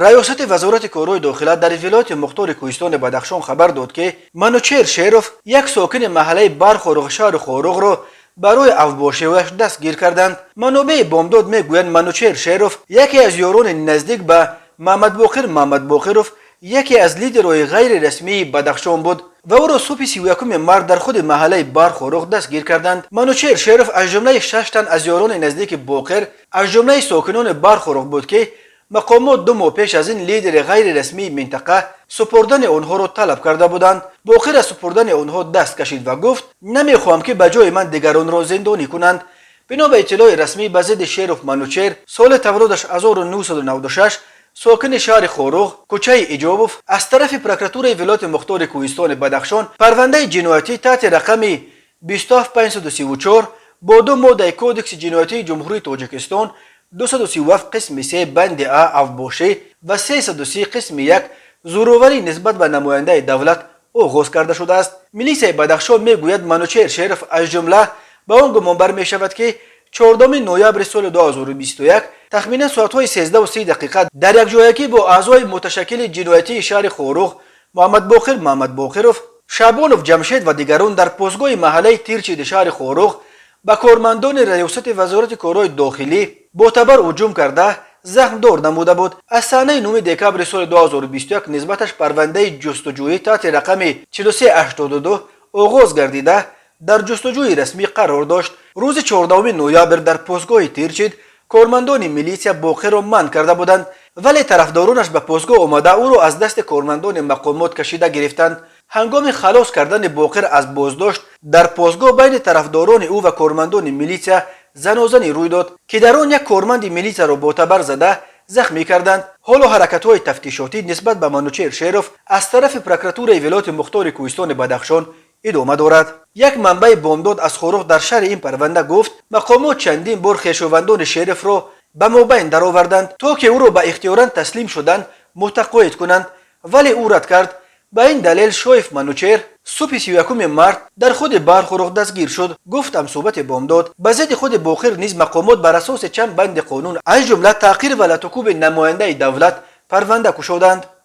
ریاست وزارت کارهای داخله در ولایت مختار کوهستان بدخشان خبر داد که منوچهر شیروف یک ساکن محله برخورغ شهر خورغ را برای افباشی‌اش دستگیر کردند. منابع بامداد میگویند منوچهر شیروف یکی از یاران نزدیک به محمد باقروف یکی از لیدرهای غیر رسمی بدخشان بود و او را صبح 31 مارس در خود محله برخورغ دستگیر کردند. منوچهر شیروف از جمله 6 تن از یاران نزدیک باقر از جمله ساکنان برخورغ بود که مقامات 2 ماه پیش از این لیدر غیر رسمی منطقه سپردن آنها را طلب کرده بودند. باقر از سپردن آنها دست کشید و گفت نمیخواهم که به جای من دیگران را زندانی کنند. بنا به اطلاع رسمی به ضد شیروف منوچهر سال تولدش 1996 ساکن شهر خورغ کوچه ایجابوف از طرف پروکراتور ولایت مختار کوهستان بدخشان پرونده جنایتی تحت رقم 27534 با 2 ماده کودکس جنایتی جمهوری تاجیکستان 237 قسم 3 بند ا افباشی و 330 قسم 1 زوروری نسبت به نماینده دولت آغاز کرده شده است. میلیسای بدخشان میگوید منوچهر شیروف از جمله به آن گمان بر می شود که 14 نوامبر سال 2021 تخمینا ساعت‌های 13:30 در یک جایکی با اعضای متشکل جنایتی شهر خورغ محمد باقروف، شعبانوف جمشید و دیگران در پاسگاه محله تیرچید شهر خورغ به کارمندان ریاست وزارت کارهای داخلی با تبر هجوم کرده زخم دار نموده بود. از سحنه 9 دکبر سال 2021 نسبتش پرونده جستجویی تحت رقم 4382 آغاز گردیده در جستجوی رسمی قرار داشت. روز 14 نوامبر در پاسگاه تیرچید کارمندان میلیسیا باقر را منع کرده بودند ولی طرفدارانش به پاسگاه آمده او را از دست کارمندان مقامات کشیده گرفتند. هنگام خلاص کردن باقر از بازداشت در پاسگاه بین طرفداران او و کارمندان میلیسیا زنازنی روی داد که در آن یک کارمند میلیسیا را با تبر زده زخمی کردند. حالا حرکت‌های تفتیشاتی نسبت به منوچهر شیروف از طرف پروکراتور ولایت مختار کوهستان بدخشان ادامه دارد. یک منبع بامداد از خورغ در شهر این پرونده گفت مقامات چندین بار خویشاوندان شیروف را به مابین درآوردند تا که او را به اختیاراً تسلیم شدن متقاعد کنند ولی او رد کرد. به این دلیل شیروف منوچهر صبح 31 مارس در خود برخورغ دستگیر شد. گفتم صحبت بامداد به ضد خود باقر نیز مقامات بر اساس چند بند قانون از جمله تحقیر و لطکوب نماینده دولت پرونده گشودند.